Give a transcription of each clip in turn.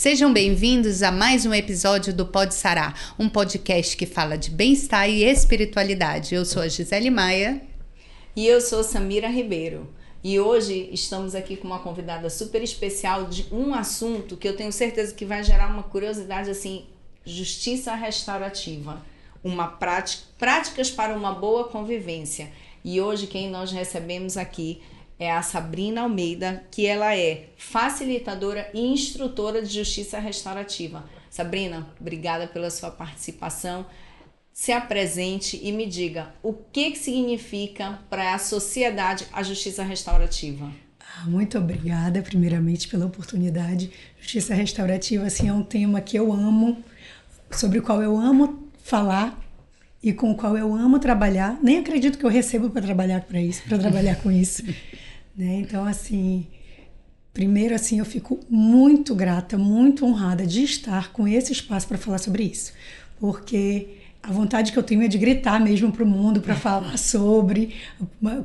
Sejam bem-vindos a mais um episódio do Pode Sarar, um podcast que fala de bem-estar e espiritualidade. Eu sou a Gisele Maia. E eu sou Samira Ribeiro. E hoje estamos aqui com uma convidada super especial de um assunto que eu tenho certeza que vai gerar uma curiosidade, assim, justiça restaurativa. Práticas para uma boa convivência. E hoje quem nós recebemos aqui é a Sabrina Almeida, que ela é facilitadora e instrutora de justiça restaurativa. Sabrina, obrigada pela sua participação. Se apresente e me diga o que significa para a sociedade a justiça restaurativa. Muito obrigada, primeiramente, pela oportunidade. Justiça restaurativa, assim, é um tema que eu amo, sobre o qual eu amo falar e com o qual eu amo trabalhar. Nem acredito que eu recebo para trabalhar com isso. Né? Então, assim, primeiro, assim, eu fico muito grata, muito honrada de estar com esse espaço para falar sobre isso, porque a vontade que eu tenho é de gritar mesmo para o mundo, para falar sobre.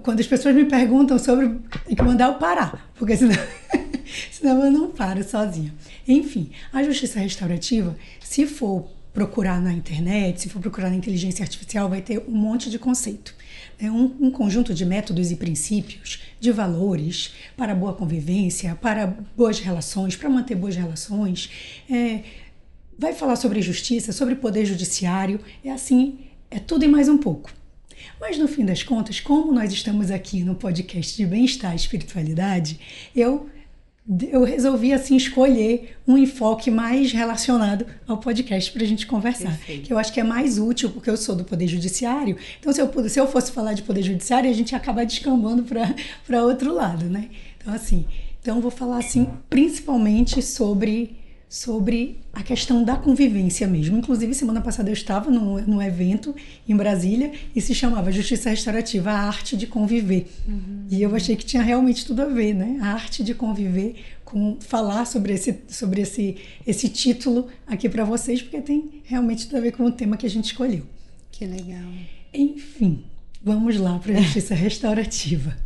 Quando as pessoas me perguntam sobre, tem que mandar eu parar, porque senão eu não paro sozinha. Enfim, a justiça restaurativa, se for procurar na internet, se for procurar na inteligência artificial, vai ter um monte de conceito. É um conjunto de métodos e princípios, de valores para a boa convivência, para boas relações, para manter boas relações. Vai falar sobre justiça, sobre poder judiciário, é tudo e mais um pouco. Mas no fim das contas, como nós estamos aqui no podcast de bem-estar e espiritualidade, eu resolvi assim escolher um enfoque mais relacionado ao podcast para a gente conversar. Perfeito. Que eu acho que é mais útil, porque eu sou do Poder Judiciário. Então, se eu fosse falar de Poder Judiciário, a gente ia acabar descambando para outro lado, né? Então eu vou falar assim, principalmente sobre a questão da convivência mesmo. Inclusive, semana passada eu estava num evento em Brasília e se chamava Justiça Restaurativa, a arte de conviver. Uhum. E eu achei que tinha realmente tudo a ver, né? A arte de conviver, falar sobre esse título aqui para vocês, porque tem realmente tudo a ver com o tema que a gente escolheu. Que legal. Enfim, vamos lá para a Justiça Restaurativa.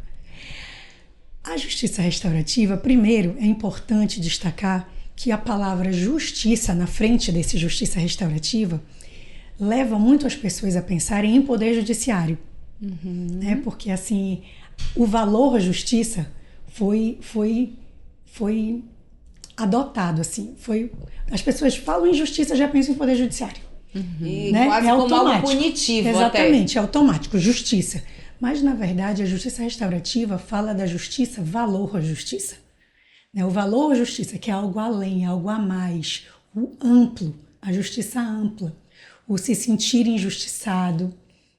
A Justiça Restaurativa, primeiro, é importante destacar que a palavra justiça na frente desse justiça restaurativa leva muito as pessoas a pensarem em poder judiciário. Uhum. Né? Porque, assim, o valor justiça foi adotado, assim. As pessoas falam em justiça, já pensam em poder judiciário. Uhum. E né? Quase como algo punitivo. Exatamente, é automático, justiça. Mas, na verdade, a justiça restaurativa fala da justiça, valor à justiça. O valor à justiça, que é algo além, algo a mais, o amplo, a justiça ampla, o se sentir injustiçado,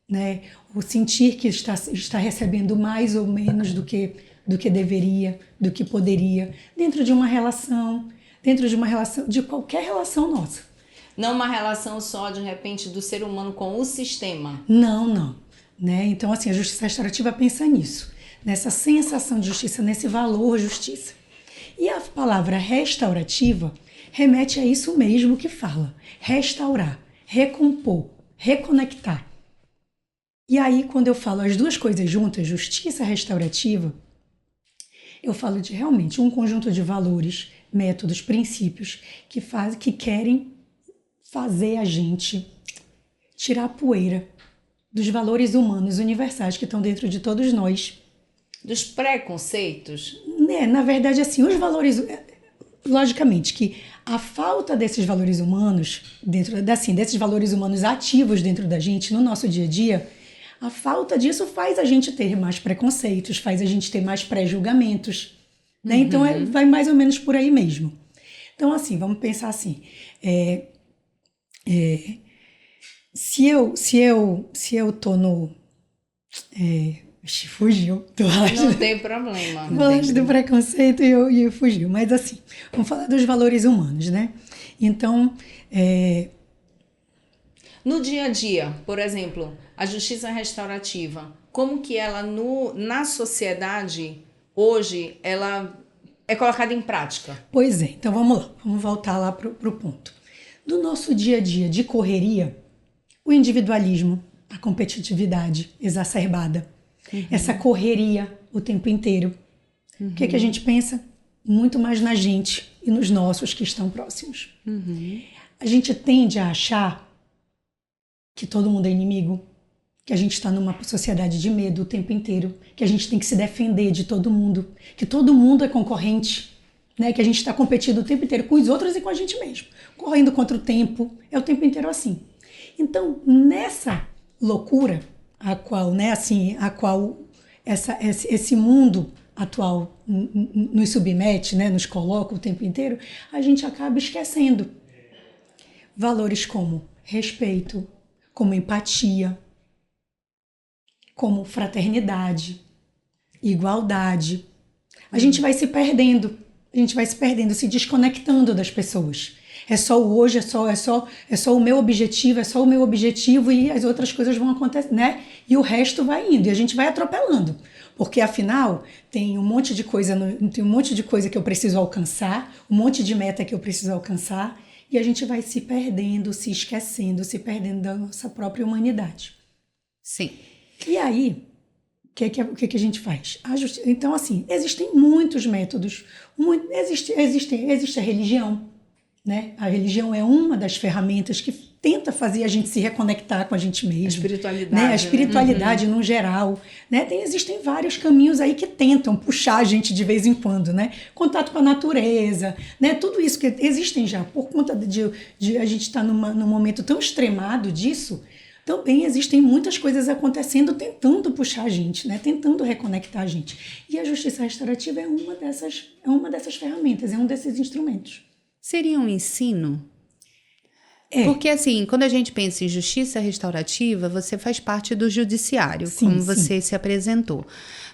né? O sentir que está recebendo mais ou menos do que deveria, do que poderia, dentro de uma relação, de qualquer relação nossa. Não uma relação só, de repente, do ser humano com o sistema. Não. Né? Então, assim, a justiça restaurativa pensa nisso, nessa sensação de justiça, nesse valor justiça. E a palavra restaurativa remete a isso mesmo que fala. Restaurar, recompor, reconectar. E aí, quando eu falo as duas coisas juntas, justiça restaurativa, eu falo de realmente um conjunto de valores, métodos, princípios que querem fazer a gente tirar a poeira dos valores humanos universais que estão dentro de todos nós. Dos preconceitos? Na verdade, assim, os valores... Logicamente que a falta desses valores humanos, desses valores humanos ativos dentro da gente, no nosso dia a dia, a falta disso faz a gente ter mais preconceitos, faz a gente ter mais pré-julgamentos. Né? Uhum. Então, vai mais ou menos por aí mesmo. Então, assim, vamos pensar assim. Se eu tô no... fugiu. Não tem problema. Falando do preconceito e fugiu. Mas assim, vamos falar dos valores humanos, né? Então, no dia a dia, por exemplo, a justiça restaurativa, como que ela na sociedade, hoje, ela é colocada em prática? Pois é, então vamos lá, vamos voltar lá pro ponto. Do nosso dia a dia de correria, o individualismo, a competitividade exacerbada, essa correria o tempo inteiro. Uhum. O que a gente pensa? muito mais na gente e nos nossos que estão próximos. A gente tende a achar que todo mundo é inimigo, que a gente está numa sociedade de medo o tempo inteiro, que a gente tem que se defender de todo mundo, que todo mundo é concorrente, né? Que a gente está competindo o tempo inteiro com os outros e com a gente mesmo, correndo contra o tempo, é o tempo inteiro assim. Então, nessa loucura a qual, né, assim, a qual esse mundo atual nos submete, né, nos coloca o tempo inteiro, a gente acaba esquecendo valores como respeito, como empatia, como fraternidade, igualdade. A gente vai se perdendo, se desconectando das pessoas. É só o hoje, é só o meu objetivo e as outras coisas vão acontecer, né? E o resto vai indo e a gente vai atropelando. Porque afinal, tem um monte de coisa que eu preciso alcançar, um monte de meta que eu preciso alcançar, e a gente vai se perdendo, se esquecendo, se perdendo da nossa própria humanidade. Sim. E aí, o que a gente faz? Então, assim, existem muitos métodos. Existe a religião, né? A religião é uma das ferramentas que tenta fazer a gente se reconectar com a gente mesmo. A espiritualidade. Né? A espiritualidade no geral. Né? Existem vários caminhos aí que tentam puxar a gente de vez em quando. Né? Contato com a natureza, né? Tudo isso que existem já. Por conta de a gente estar num momento tão extremado disso, também existem muitas coisas acontecendo tentando puxar a gente, né? Tentando reconectar a gente. E a justiça restaurativa é uma dessas ferramentas, é um desses instrumentos. Seria um ensino? É. Porque, assim, quando a gente pensa em justiça restaurativa, você faz parte do judiciário, Sim, como sim. você se apresentou.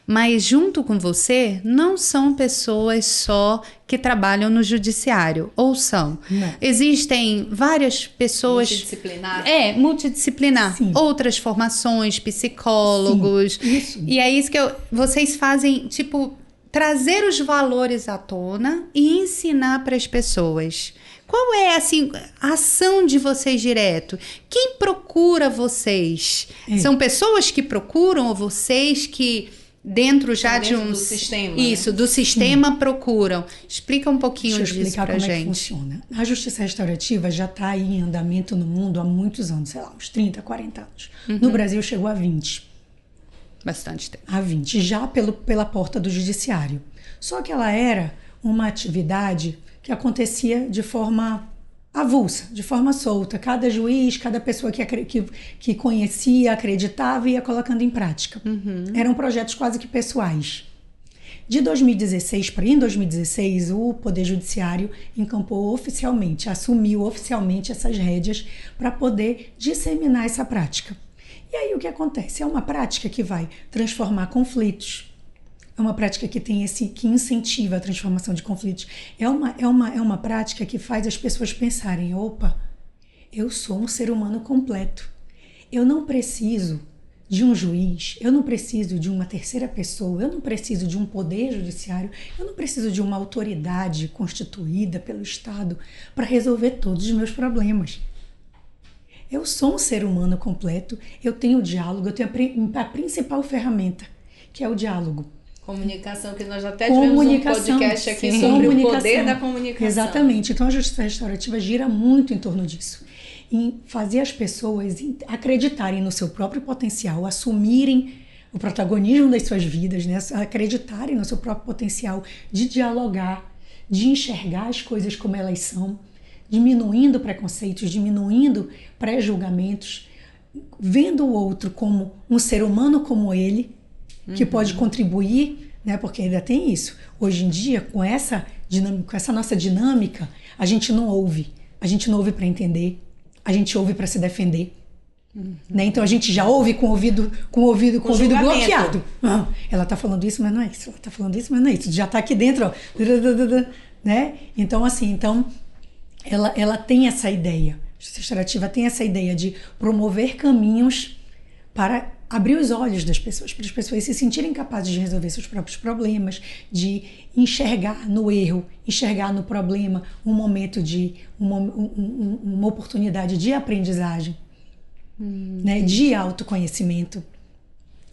Mas, junto com você, não são pessoas só que trabalham no judiciário, ou são? Não. Existem várias pessoas... Multidisciplinar. Multidisciplinar. Sim. Outras formações, psicólogos. Sim, isso. E é isso que vocês fazem, tipo, trazer os valores à tona e ensinar para as pessoas. Qual é, assim, a ação de vocês direto? Quem procura vocês? São pessoas que procuram ou vocês que dentro já de um... do sistema. Isso, do sistema procuram. Explica um pouquinho Deixa eu disso explicar pra como gente. é que funciona. A justiça restaurativa já está aí em andamento no mundo há muitos anos, sei lá, uns 30, 40 anos. No Brasil chegou a 20. Bastante tempo. A 20, já pela porta do judiciário. Só que ela era uma atividade que acontecia de forma avulsa, de forma solta. Cada juiz, cada pessoa que conhecia, acreditava e ia colocando em prática. Eram projetos quase que pessoais. De 2016 para em 2016, o Poder Judiciário encampou oficialmente, assumiu oficialmente essas rédeas para poder disseminar essa prática. E aí o que acontece? É uma prática que vai transformar conflitos. É uma prática que que incentiva a transformação de conflitos. É uma prática que faz as pessoas pensarem, opa, eu sou um ser humano completo. Eu não preciso de um juiz, eu não preciso de uma terceira pessoa, eu não preciso de um poder judiciário, eu não preciso de uma autoridade constituída pelo Estado para resolver todos os meus problemas. Eu sou um ser humano completo, eu tenho diálogo, eu tenho a principal ferramenta, que é o diálogo. Comunicação, que nós até tivemos um podcast aqui sobre o poder da comunicação. Exatamente. Então, a justiça restaurativa gira muito em torno disso. Em fazer as pessoas acreditarem no seu próprio potencial, assumirem o protagonismo das suas vidas, né? Acreditarem no seu próprio potencial de dialogar, de enxergar as coisas como elas são, diminuindo preconceitos, diminuindo pré-julgamentos, vendo o outro como um ser humano como ele, que pode contribuir, né? Porque ainda tem isso. Hoje em dia, com essa nossa dinâmica, a gente não ouve. A gente não ouve para entender, a gente ouve para se defender. Né? Então a gente já ouve com o ouvido bloqueado. Ela está falando isso, mas não é isso. Ela está falando isso, mas não é isso. Já está aqui dentro, ó. Né? Então, assim, ela tem essa ideia. A justiça restaurativa tem essa ideia de promover caminhos para abrir os olhos das pessoas, para as pessoas se sentirem capazes de resolver seus próprios problemas, de enxergar no erro, enxergar no problema um momento de uma oportunidade de aprendizagem, né, de autoconhecimento.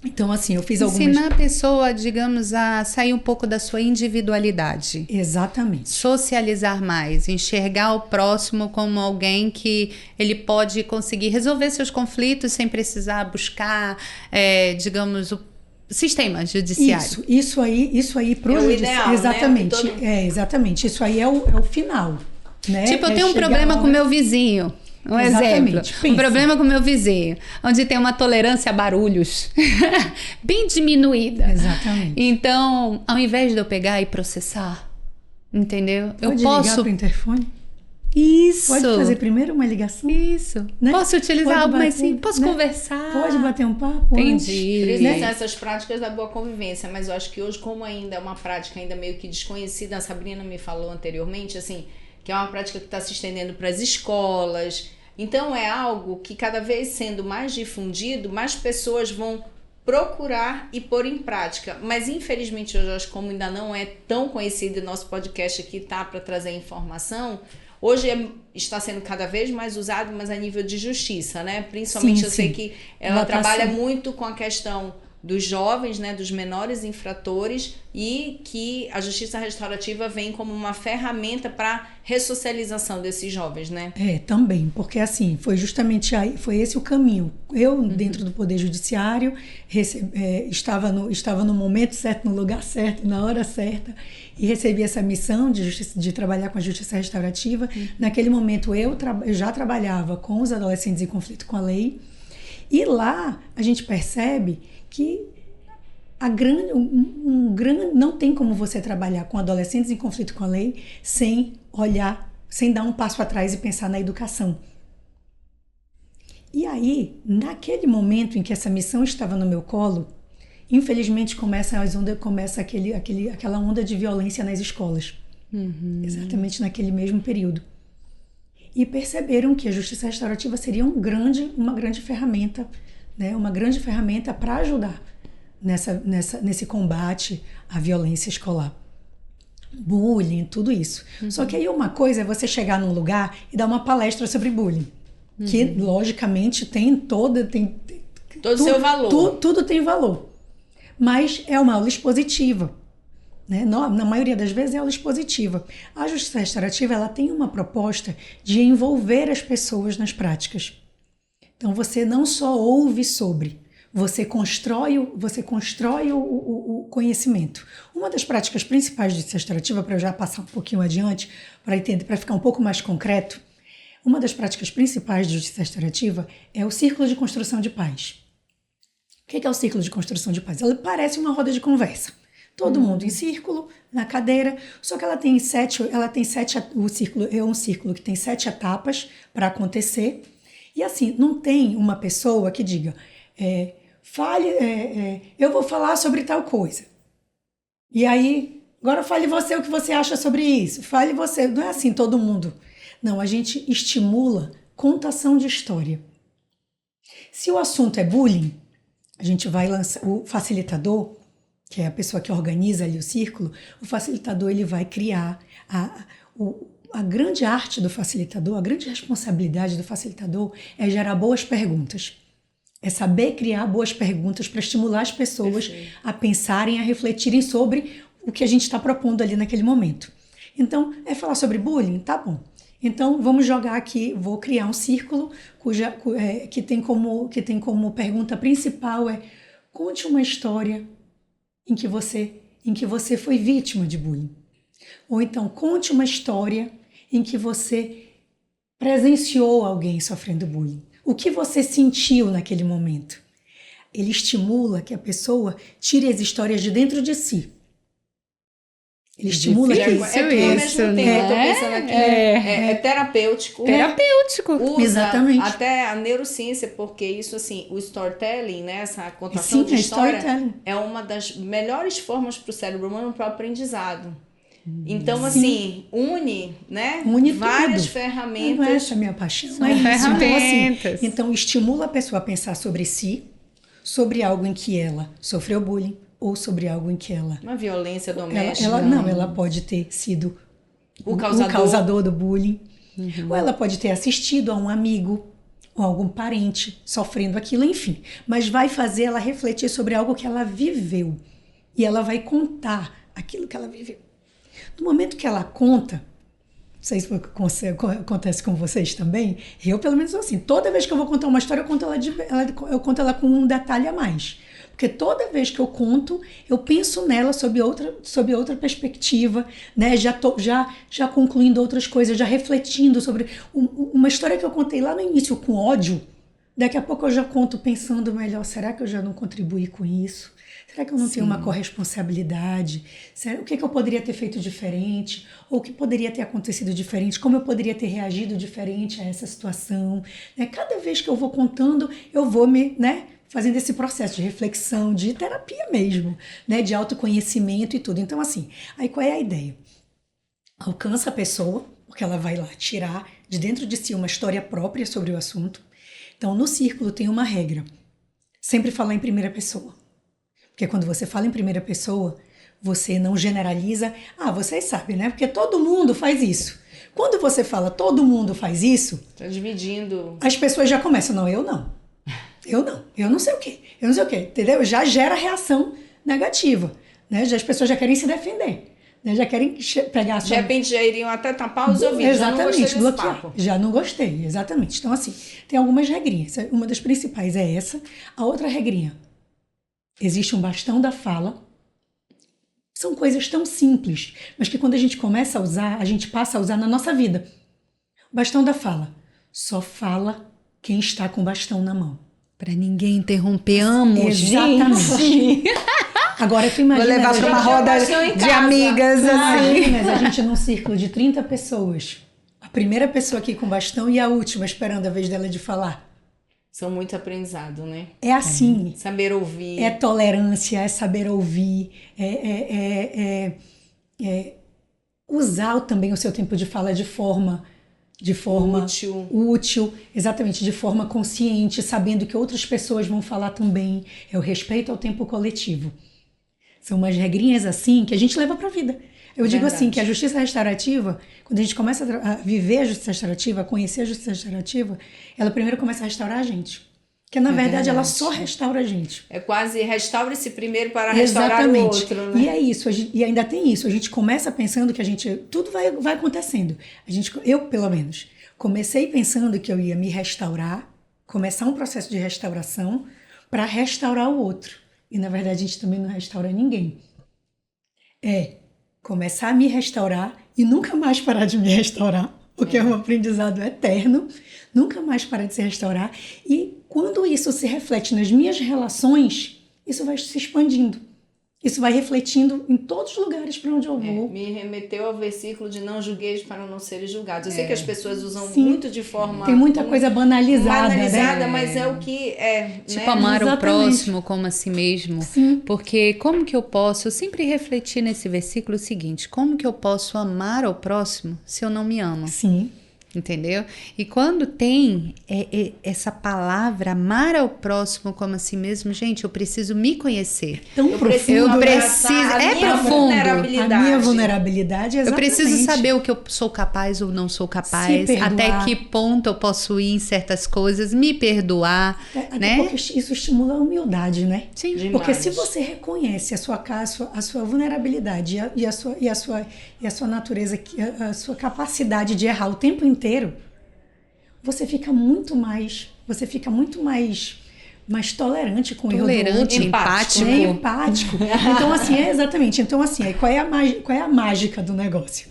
Então, assim, eu fiz algumas... Ensinar a pessoa, digamos, a sair um pouco da sua individualidade. Exatamente. Socializar mais, enxergar o próximo como alguém que ele pode conseguir resolver seus conflitos sem precisar buscar, digamos, o sistema judiciário. Isso aí pro ideal, exatamente, né? Exatamente. Isso aí é o final, né? Tipo, eu tenho um problema com meu vizinho. Um exemplo, um problema com meu vizinho, onde tem uma tolerância a barulhos bem diminuída. Exatamente. Então, ao invés de eu pegar e processar, entendeu? Pode ligar pro interfone? Isso. Pode fazer primeiro uma ligação? Isso. Né? Posso utilizar algo mais simples? Posso conversar? Pode bater um papo? Entendi. Né? São essas práticas da boa convivência, mas eu acho que hoje, como ainda é uma prática ainda meio que desconhecida, a Sabrina me falou anteriormente, assim, que é uma prática que está se estendendo para as escolas. Então é algo que cada vez sendo mais difundido, mais pessoas vão procurar e pôr em prática. Mas infelizmente hoje, acho que como ainda não é tão conhecido, e nosso podcast aqui tá para trazer informação, hoje está sendo cada vez mais usado, mas a nível de justiça, né? Principalmente sim, eu sei que ela trabalha muito com a questão dos jovens, né, dos menores infratores, e que a justiça restaurativa vem como uma ferramenta para ressocialização desses jovens, né? Também, porque assim, foi justamente aí, foi esse o caminho. Eu, dentro do Poder Judiciário, estava no momento certo, no lugar certo, na hora certa, e recebi essa missão de trabalhar com a justiça restaurativa. Naquele momento eu já trabalhava com os adolescentes em conflito com a lei, e lá a gente percebe que não tem como você trabalhar com adolescentes em conflito com a lei sem olhar, sem dar um passo atrás e pensar na educação. E aí, naquele momento em que essa missão estava no meu colo, infelizmente começa aquela onda de violência nas escolas. Exatamente naquele mesmo período. E perceberam que a justiça restaurativa seria uma grande ferramenta, né? Uma grande ferramenta para ajudar nesse combate à violência escolar. Bullying, tudo isso. Só que aí uma coisa é você chegar num lugar e dar uma palestra sobre bullying, que logicamente tem todo o seu valor. Tudo tem valor. Mas é uma aula expositiva. Né? Na maioria das vezes é aula expositiva. A justiça restaurativa ela tem uma proposta de envolver as pessoas nas práticas. Então você não só ouve sobre, você constrói o conhecimento. Uma das práticas principais de justiça restaurativa, para eu já passar um pouquinho adiante, para entender, para ficar um pouco mais concreto, uma das práticas principais de justiça restaurativa é o círculo de construção de paz. O que é o círculo de construção de paz? Ele parece uma roda de conversa. Todo mundo em círculo, na cadeira, só que o círculo é um círculo que tem 7 etapas para acontecer. E assim, não tem uma pessoa que diga, eu vou falar sobre tal coisa. E aí, agora fale você o que você acha sobre isso. Fale você, não é assim todo mundo. Não, a gente estimula contação de história. Se o assunto é bullying, a gente vai lançar o facilitador, que é a pessoa que organiza ali o círculo, o facilitador ele vai criar a grande arte do facilitador, a grande responsabilidade do facilitador é gerar boas perguntas. É saber criar boas perguntas para estimular as pessoas a pensarem, a refletirem sobre o que a gente está propondo ali naquele momento. Então, é falar sobre bullying? Tá bom. Então, vamos jogar aqui, vou criar um círculo que tem como pergunta principal conte uma história em que você foi vítima de bullying. Ou então, conte uma história em que você presenciou alguém sofrendo bullying. O que você sentiu naquele momento? Ele estimula que a pessoa tire as histórias de dentro de si. Ele estimula que é terapêutico. Terapêutico. Usa exatamente. Até a neurociência, porque isso assim, o storytelling, né, essa contação de história é uma das melhores formas para o cérebro humano para o aprendizado. Então, assim, une várias ferramentas. Não é essa a minha paixão. São ferramentas. Então, assim, então, estimula a pessoa a pensar sobre si, sobre algo em que ela sofreu bullying, ou sobre algo em que ela... Uma violência doméstica. Ela pode ter sido o causador do bullying. Ou ela pode ter assistido a um amigo ou algum parente sofrendo aquilo, enfim. Mas vai fazer ela refletir sobre algo que ela viveu. E ela vai contar aquilo que ela viveu. No momento que ela conta, não sei se acontece com vocês também, eu pelo menos sou assim, toda vez que eu vou contar uma história, eu conto ela com um detalhe a mais. Porque toda vez que eu conto, eu penso nela sob outra perspectiva, né? Já concluindo outras coisas, já refletindo sobre uma história que eu contei lá no início com ódio. Daqui a pouco eu já conto pensando melhor, será que eu já não contribuí com isso? Será que eu não tenho uma corresponsabilidade? O que eu poderia ter feito diferente? Ou o que poderia ter acontecido diferente? Como eu poderia ter reagido diferente a essa situação? Né? Cada vez que eu vou contando, eu vou fazendo esse processo de reflexão, de terapia mesmo, né? De autoconhecimento e tudo. Então, assim, aí qual é a ideia? Alcança a pessoa, porque ela vai lá tirar de dentro de si uma história própria sobre o assunto. Então, no círculo tem uma regra. Sempre falar em primeira pessoa. Porque quando você fala em primeira pessoa, você não generaliza. Vocês sabem, né? Porque todo mundo faz isso. Quando você fala todo mundo faz isso... Tá dividindo. As pessoas já começam, não, eu não. Eu não sei o quê. Eu não sei o quê, entendeu? Já gera reação negativa, né? As pessoas já querem se defender. Né? Já querem pegar a sua... De repente já iriam até tapar os ouvidos. Exatamente, bloquear. Já não gostei, exatamente. Então, assim, tem algumas regrinhas. Uma das principais é essa. A outra regrinha... Existe um bastão da fala. São coisas tão simples, mas que quando a gente começa a usar, a gente passa a usar na nossa vida. Bastão da fala. Só fala quem está com o bastão na mão. Para ninguém interromper, amo. Exatamente. Agora tu imagina... Vou levar para uma roda de amigas. Mas a gente num círculo de 30 pessoas. A primeira pessoa aqui com bastão e a última esperando a vez dela de falar. São muito aprendizado, né? É assim. Saber ouvir. É tolerância, é saber ouvir, usar também o seu tempo de fala de forma útil, exatamente, de forma consciente, sabendo que outras pessoas vão falar também. É o respeito ao tempo coletivo. São umas regrinhas assim que a gente leva para a vida. Eu digo assim, que a justiça restaurativa, quando a gente começa a viver a justiça restaurativa, a conhecer a justiça restaurativa, ela primeiro começa a restaurar a gente. Porque, na verdade, ela só restaura a gente. É quase restaure-se primeiro para restaurar o outro, né? E é isso, e ainda tem isso. A gente começa pensando que tudo vai acontecendo. Eu, pelo menos, comecei pensando que eu ia me restaurar, começar um processo de restauração para restaurar o outro. E, na verdade, a gente também não restaura ninguém. Começar a me restaurar e nunca mais parar de me restaurar, porque é um aprendizado eterno, nunca mais parar de se restaurar. E quando isso se reflete nas minhas relações, isso vai se expandindo. Isso vai refletindo em todos os lugares para onde eu vou. Me remeteu ao versículo de não julgueis para não serem julgados. Eu sei que as pessoas usam muito de forma... Tem muita coisa banalizada, né? Mas é o que é. Tipo, né? amar o próximo como a si mesmo. Sim. Porque como que eu posso... Eu sempre refleti nesse versículo o seguinte: como que eu posso amar ao próximo se eu não me amo? Sim. Entendeu? E quando tem essa palavra, amar ao próximo como a si mesmo, gente, eu preciso me conhecer. Tão profundo. Eu preciso. É profundo. A minha vulnerabilidade, exatamente. Eu preciso saber o que eu sou capaz ou não sou capaz, até que ponto eu posso ir em certas coisas, me perdoar, né? Porque isso estimula a humildade, né? Sim. Demais. Porque se você reconhece a sua vulnerabilidade e a sua natureza, a sua capacidade de errar o tempo inteiro, você fica muito mais tolerante com o erro do outro. Empático. Empático. Então, assim, exatamente. Então, assim, qual é a mágica do negócio?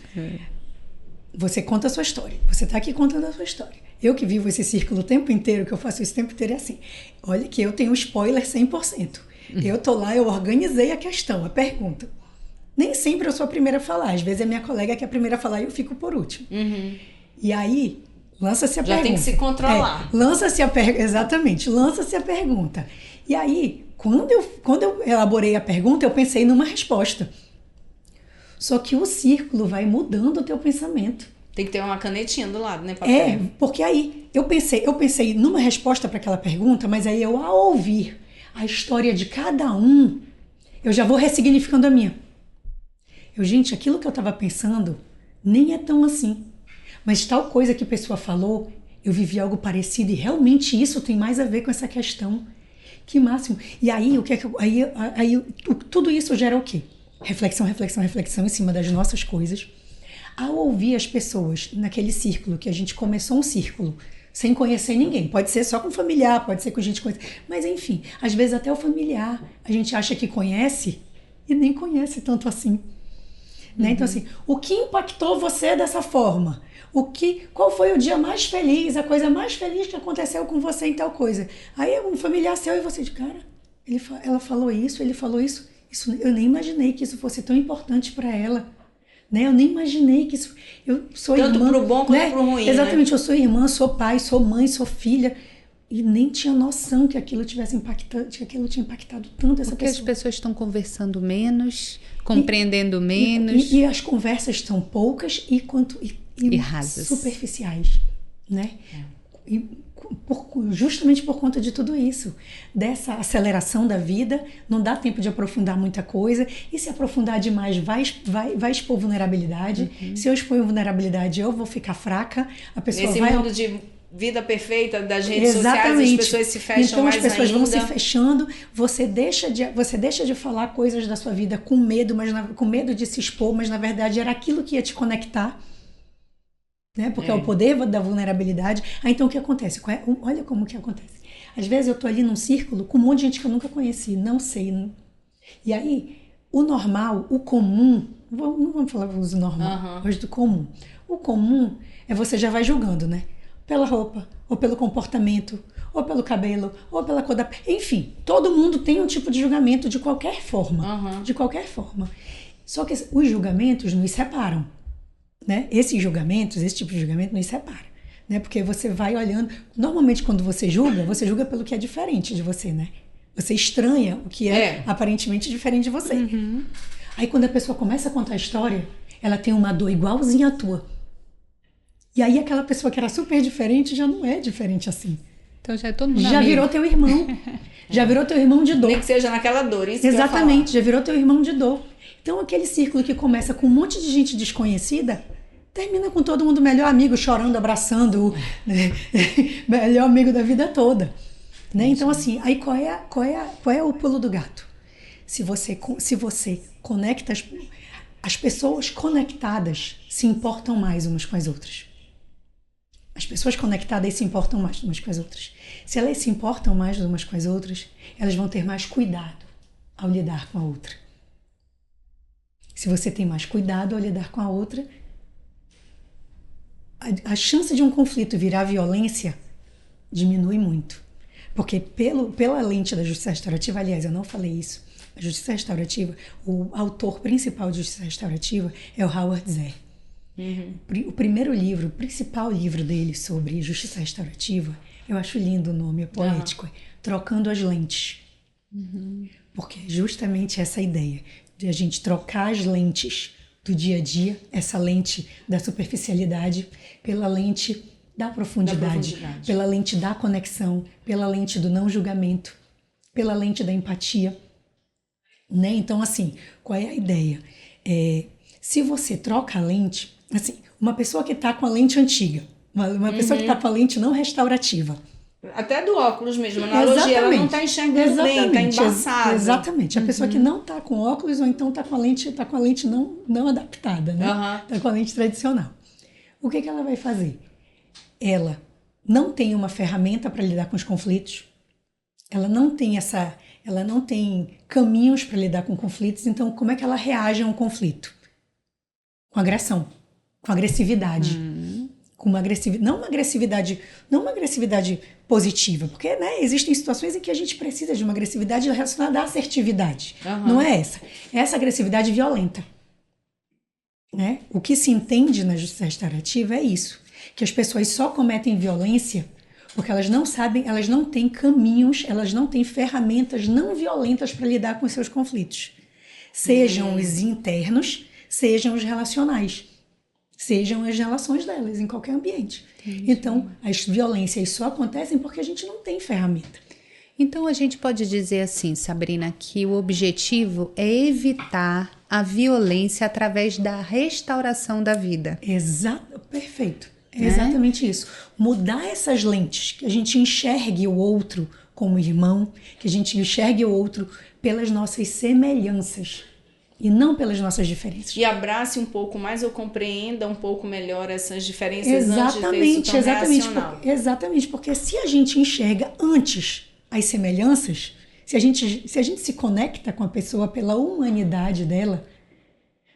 Você conta a sua história. Você está aqui contando a sua história. Eu que vivo esse círculo o tempo inteiro, que eu faço isso o tempo inteiro, é assim. Olha que eu tenho um spoiler 100%. Eu tô lá, eu organizei a questão, a pergunta. Nem sempre eu sou a primeira a falar. Às vezes é minha colega que é a primeira a falar e eu fico por último. E aí, lança-se a pergunta. Já tem que se controlar. Exatamente, lança-se a pergunta. E aí, quando eu elaborei a pergunta, eu pensei numa resposta. Só que o círculo vai mudando o teu pensamento. Tem que ter uma canetinha do lado, né, papel? Porque aí eu pensei numa resposta para aquela pergunta, mas aí eu, ao ouvir a história de cada um, eu já vou ressignificando a minha. Gente, aquilo que eu estava pensando nem é tão assim. Mas tal coisa que a pessoa falou, eu vivi algo parecido e realmente isso tem mais a ver com essa questão. Que máximo. E aí, tudo isso gera o quê? Reflexão em cima das nossas coisas. Ao ouvir as pessoas naquele círculo, que a gente começou um círculo sem conhecer ninguém. Pode ser só com familiar, pode ser com gente conhecida. Mas enfim, às vezes até o familiar a gente acha que conhece e nem conhece tanto assim. Né? Então assim, o que impactou você dessa forma? Qual foi o dia mais feliz, a coisa mais feliz que aconteceu com você em tal coisa? Aí um familiar seu e você diz, cara, ela falou isso, ele falou isso. Eu nem imaginei que isso fosse tão importante para ela. Né? Eu nem imaginei que isso... Eu sou tanto irmã, pro bom quanto né? pro ruim. Exatamente, né? Eu sou irmã, sou pai, sou mãe, sou filha. E nem tinha noção que aquilo tivesse impactado, que aquilo tinha impactado tanto essa Porque pessoa. as pessoas estão conversando menos, compreendendo menos. E as conversas são poucas e rasas. Superficiais, né? E justamente por conta de tudo isso, dessa aceleração da vida, não dá tempo de aprofundar muita coisa, e se aprofundar demais vai expor vulnerabilidade. Se eu expor vulnerabilidade, eu vou ficar fraca, a pessoa Nesse vai... mundo de vida perfeita das redes Exatamente. sociais, as pessoas se fecham então, mais as pessoas ainda. vão se fechando, você deixa de falar coisas da sua vida com medo, com medo de se expor, mas na verdade era aquilo que ia te conectar, né? Porque é o poder da vulnerabilidade. Aí então o que acontece? Olha como que acontece. Às vezes eu tô ali num círculo com um monte de gente que eu nunca conheci, não sei. E aí, o normal, o comum, não vamos falar do normal, mas do comum. O comum é você já vai julgando, né? Pela roupa, ou pelo comportamento, ou pelo cabelo, ou pela cor da pele. Enfim, todo mundo tem um tipo de julgamento de qualquer forma. De qualquer forma. Só que os julgamentos nos separam. Né? Esse tipo de julgamento nos separa. Né? Porque você vai olhando... Normalmente, quando você julga pelo que é diferente de você, né? Você estranha o que é aparentemente diferente de você. Aí, quando a pessoa começa a contar a história, ela tem uma dor igualzinha à tua. E aí, aquela pessoa que era super diferente já não é diferente assim. Então, já é todo mundo já amigo. virou teu irmão. Já virou teu irmão de dor. Nem que seja naquela dor, isso Exatamente, que eu ia já virou teu irmão de dor. Então, aquele círculo que começa com um monte de gente desconhecida, termina com todo mundo melhor amigo, chorando, abraçando, né? Melhor amigo da vida toda. Né? Então, assim, aí qual é o pulo do gato? Se você conecta, as pessoas conectadas se importam mais umas com as outras. As pessoas conectadas se importam mais umas com as outras. Se elas se importam mais umas com as outras, elas vão ter mais cuidado ao lidar com a outra. Se você tem mais cuidado ao lidar com a outra, a chance de um conflito virar violência diminui muito. Porque pela lente da justiça restaurativa, aliás, eu não falei isso, a justiça restaurativa, o autor principal de justiça restaurativa é o Howard Zehr. O primeiro livro, o principal livro dele sobre justiça restaurativa, eu acho lindo o nome, é poético, é Trocando as Lentes. Porque é justamente essa ideia de a gente trocar as lentes do dia a dia, essa lente da superficialidade, pela lente da profundidade, pela lente da conexão, pela lente do não julgamento, pela lente da empatia. Né? Então, assim, qual é a ideia? Se você troca a lente, assim, uma pessoa que está com a lente antiga, uma pessoa que está com a lente não restaurativa, até do óculos mesmo, na analogia, ela não está enxergando bem, está embaçada. Exatamente, a pessoa que não está com óculos ou então está com a lente não adaptada, né? Está com a lente tradicional. O que ela vai fazer? Ela não tem uma ferramenta para lidar com os conflitos, ela não tem caminhos para lidar com conflitos, então como é que ela reage a um conflito? Com agressão, com agressividade. Com uma agressividade, não uma agressividade positiva, porque, né, existem situações em que a gente precisa de uma agressividade relacionada à assertividade. Não é essa. É essa agressividade violenta. Né? O que se entende na justiça restaurativa é isso, que as pessoas só cometem violência porque elas não sabem, elas não têm caminhos, elas não têm ferramentas não violentas para lidar com os seus conflitos. Sejam os internos, sejam os relacionais. Sejam as relações delas em qualquer ambiente. Então, as violências só acontecem porque a gente não tem ferramenta. Então, a gente pode dizer assim, Sabrina, que o objetivo é evitar a violência através da restauração da vida. Exato, perfeito. É exatamente isso. Mudar essas lentes, que a gente enxergue o outro como irmão, que a gente enxergue o outro pelas nossas semelhanças e não pelas nossas diferenças. E abrace um pouco mais ou compreenda um pouco melhor essas diferenças Exatamente, antes de ter isso tão reacional. Exatamente, porque se a gente enxerga antes as semelhanças, se a gente se conecta com a pessoa pela humanidade dela,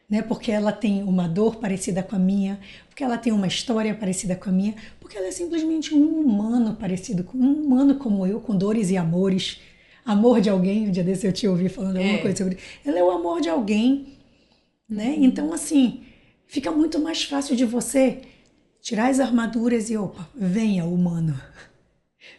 né, porque ela tem uma dor parecida com a minha, porque ela tem uma história parecida com a minha, porque ela é simplesmente um humano parecido com um humano como eu, com dores e amores. Amor de alguém, um dia desse eu te ouvi falando alguma coisa sobre... Ela é o amor de alguém, né? Então, assim, fica muito mais fácil de você tirar as armaduras e, opa, venha humano.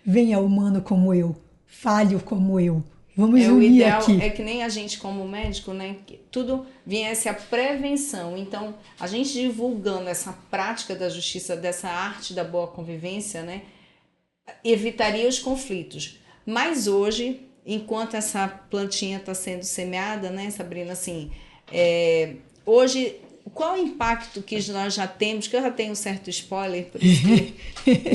Venha humano como eu, falho como eu. Vamos unir o ideal aqui. é que nem a gente como médico, né, que tudo viesse a prevenção. Então, a gente divulgando essa prática da justiça, dessa arte da boa convivência, né, evitaria os conflitos. Mas hoje, enquanto essa plantinha está sendo semeada, né, Sabrina, assim, hoje, qual o impacto que nós já temos, que eu já tenho um certo spoiler, por isso que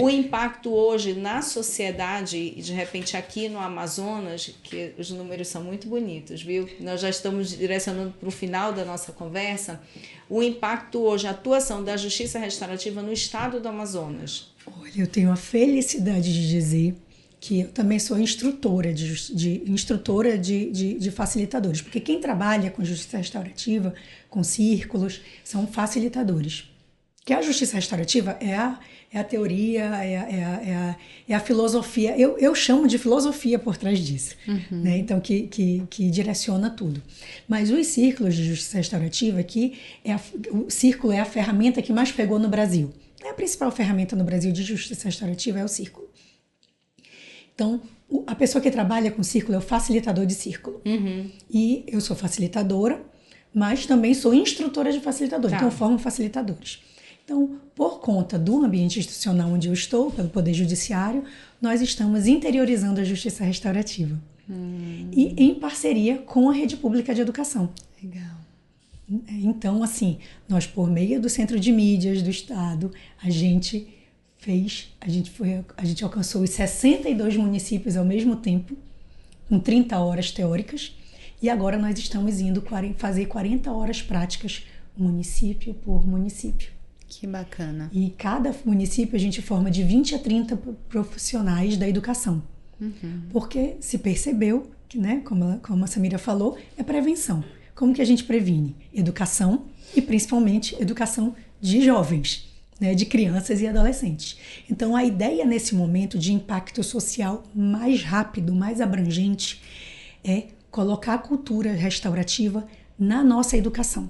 o impacto hoje na sociedade, e de repente aqui no Amazonas, que os números são muito bonitos, viu? Nós já estamos direcionando para o final da nossa conversa, o impacto hoje, a atuação da justiça restaurativa no estado do Amazonas. Olha, eu tenho a felicidade de dizer que eu também sou instrutora de facilitadores, porque quem trabalha com justiça restaurativa, com círculos, são facilitadores. Que a justiça restaurativa é a teoria, é a filosofia, eu chamo de filosofia por trás disso, né? Então que direciona tudo. Mas os círculos de justiça restaurativa aqui, o círculo é a ferramenta que mais pegou no Brasil. A principal ferramenta no Brasil de justiça restaurativa é o círculo. Então, a pessoa que trabalha com círculo é o facilitador de círculo. E eu sou facilitadora, mas também sou instrutora de facilitadores. Então, eu formo facilitadores. Então, por conta do ambiente institucional onde eu estou, pelo Poder Judiciário, nós estamos interiorizando a justiça restaurativa. E em parceria com a Rede Pública de Educação. Legal. Então, assim, nós, por meio do Centro de Mídias do Estado, a gente alcançou os 62 municípios ao mesmo tempo, com 30 horas teóricas, e agora nós estamos indo fazer 40 horas práticas, município por município. Que bacana. E cada município a gente forma de 20 a 30 profissionais da educação. Porque se percebeu que, né, como a Samira falou, é prevenção. Como que a gente previne? Educação e principalmente educação de jovens, né, de crianças e adolescentes. Então, a ideia nesse momento de impacto social mais rápido, mais abrangente, é colocar a cultura restaurativa na nossa educação.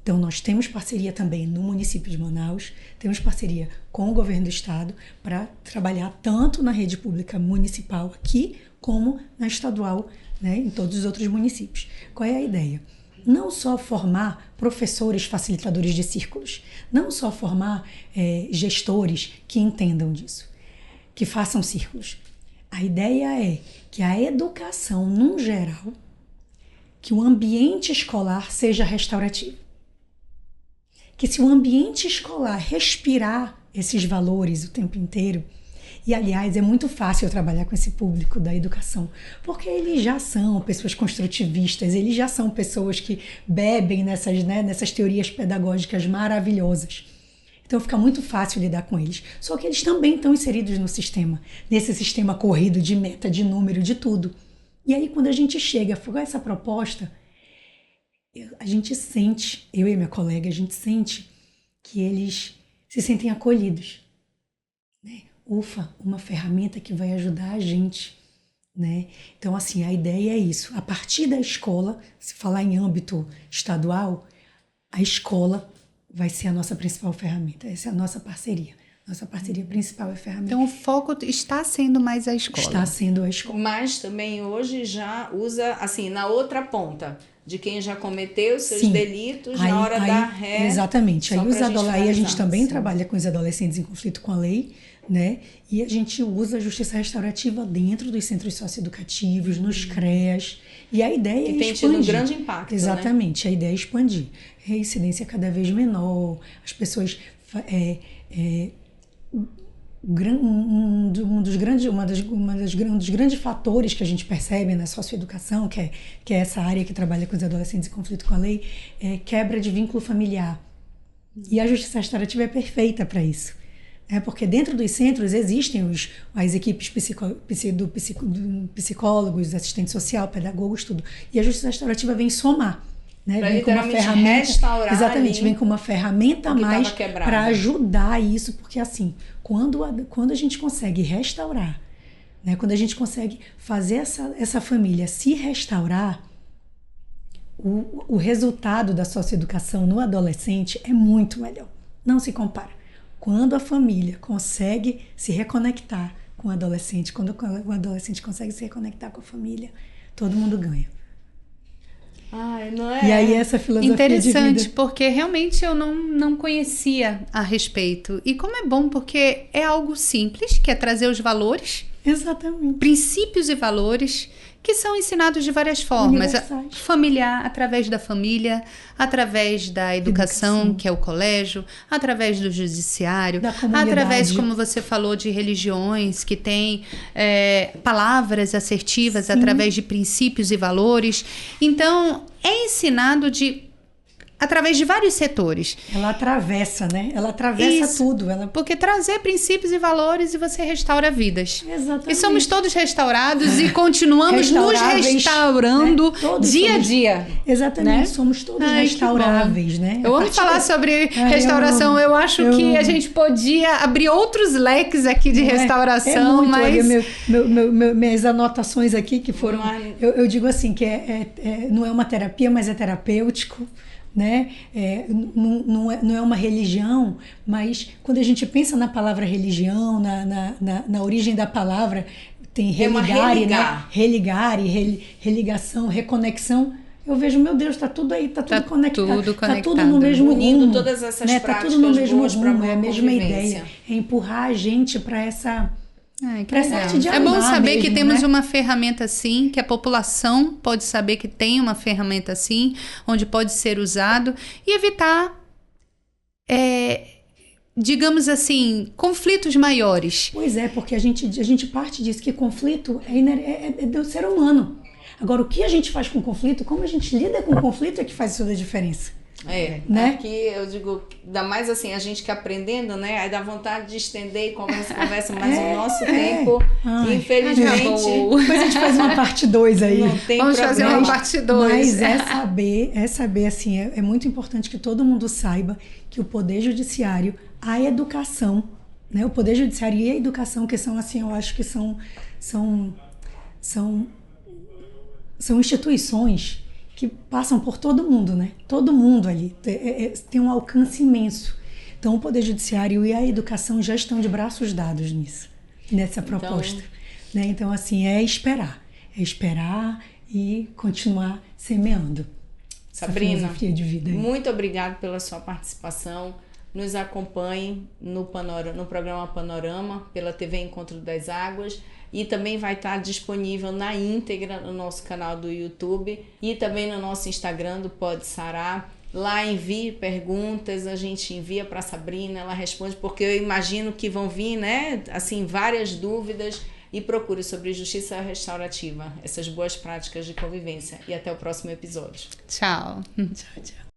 Então, nós temos parceria também no município de Manaus, temos parceria com o governo do estado para trabalhar tanto na rede pública municipal aqui, como na estadual, né, em todos os outros municípios. Qual é a ideia? Não só formar professores facilitadores de círculos, não só formar gestores que entendam disso, que façam círculos. A ideia é que a educação, num geral, que o ambiente escolar seja restaurativo. Que se o ambiente escolar respirar esses valores o tempo inteiro, e, aliás, é muito fácil eu trabalhar com esse público da educação, porque eles já são pessoas construtivistas, eles já são pessoas que bebem nessas teorias pedagógicas maravilhosas. Então, fica muito fácil lidar com eles. Só que eles também estão inseridos no sistema, nesse sistema corrido de meta, de número, de tudo. E aí, quando a gente chega a essa proposta, a gente sente, eu e minha colega, a gente sente que eles se sentem acolhidos. Ufa, uma ferramenta que vai ajudar a gente, né? Então, assim, a ideia é isso. A partir da escola, se falar em âmbito estadual, a escola vai ser a nossa principal ferramenta. Essa é a nossa parceria. Nossa parceria principal é a ferramenta. Então, o foco está sendo mais a escola. Está sendo a escola. Mas também hoje já usa, assim, na outra ponta, de quem já cometeu seus delitos na hora da ré. Exatamente. Aí a gente também trabalha com os adolescentes em conflito com a lei, né? E a gente usa a justiça restaurativa dentro dos centros socioeducativos, nos CREAs. E a ideia é expandir. Tem tido um grande impacto, exatamente, né? A ideia é expandir. A incidência é cada vez menor, as pessoas Um dos grandes fatores que a gente percebe na socioeducação, que é essa área que trabalha com os adolescentes em conflito com a lei, é quebra de vínculo familiar. E a justiça restaurativa é perfeita para isso. Porque dentro dos centros existem as equipes psicólogos, assistente social, pedagogos, tudo. E a justiça restaurativa vem somar. Né? Vem com uma ferramenta, restaurar. Exatamente, vem com uma ferramenta a mais para ajudar isso, porque assim, quando a gente consegue restaurar, né? Quando a gente consegue fazer essa família se restaurar, o resultado da socioeducação no adolescente é muito melhor. Não se compara. Quando a família consegue se reconectar com o adolescente, quando o adolescente consegue se reconectar com a família, todo mundo ganha. Ai, não é? E aí essa filosofia interessante, de vida... porque realmente eu não conhecia a respeito. E como é bom, porque é algo simples, que é trazer os valores, exatamente, princípios e valores que são ensinados de várias formas. Familiar, através da família, através da educação, que é o colégio, através do judiciário, através, como você falou, de religiões que têm palavras assertivas, sim, através de princípios e valores. Então, é ensinado através de vários setores. Ela atravessa, né? Ela atravessa tudo. Porque trazer princípios e valores e você restaura vidas. Exatamente. E somos todos restaurados e continuamos nos restaurando, né? Dia a dia. Exatamente, né? Somos todos restauráveis, né? Eu amo falar sobre restauração. Eu acho que a gente podia abrir outros leques aqui de restauração, mas... Minhas anotações aqui que foram... Eu digo assim, que não é uma terapia, mas é terapêutico. Né? Não é uma religião, mas quando a gente pensa na palavra religião, na origem da palavra, tem religar, religação, reconexão. Eu vejo, meu Deus, está tudo aí, está tudo conectado, está tudo no mesmo unindo rumo, todas essas né? práticas, tá tudo no mesmo boas rumo, é a mesma ideia, é empurrar a gente para essa... É bom saber mesmo, que temos, né, uma ferramenta assim, que a população pode saber que tem uma ferramenta assim, onde pode ser usado e evitar, digamos assim, conflitos maiores. Pois é, porque a gente parte disso, que conflito é do ser humano. Agora, o que a gente faz com o conflito, como a gente lida com o conflito é que faz toda a diferença. Né? Aqui eu digo, ainda mais assim, a gente que aprendendo, né? Aí dá vontade de estender e conversa, mas o nosso tempo, infelizmente... Depois a gente faz uma parte 2 aí. Vamos fazer uma parte 2. Mas é saber assim, é muito importante que todo mundo saiba que o Poder Judiciário, a educação, né? O Poder Judiciário e a educação, que são assim, eu acho que são instituições que passam por todo mundo, né? Todo mundo ali tem um alcance imenso. Então, o Poder Judiciário e a educação já estão de braços dados nessa proposta. Né? Então, assim, é esperar e continuar semeando. Sabrina, essa filosofia de vida aí. Muito obrigada pela sua participação. Nos acompanhe no programa Panorama, pela TV Encontro das Águas. E também vai estar disponível na íntegra no nosso canal do YouTube e também no nosso Instagram do Pode Sarar. Lá envie perguntas, a gente envia para a Sabrina, ela responde, porque eu imagino que vão vir, né, assim, várias dúvidas, e procure sobre justiça restaurativa, essas boas práticas de convivência. E até o próximo episódio. Tchau. Tchau, tchau.